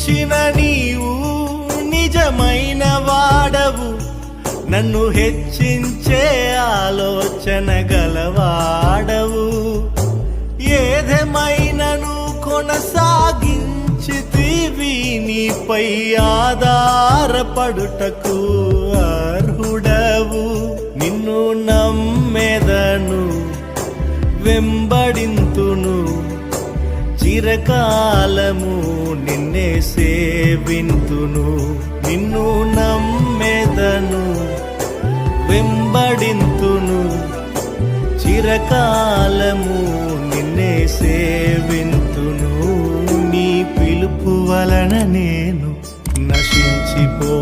పిలిచిన నీవు నిజమైన వాడవు, నన్ను హెచ్చించే ఆలోచన గలవాడవు. ఏదేమైనను కొనసాగించితివి, నీపై ఆధారపడుటకు అర్హుడవు. నిన్ను నమ్మెదను, వెంబడింతును, చిరకాలము నిన్నే సేవింతును. నిన్ను నమ్మెదను, వెంబడింతును, చిరకాలము నిన్నే సేవింతును. నీ పిలుపు వలన నేను నశించిపోలేదు.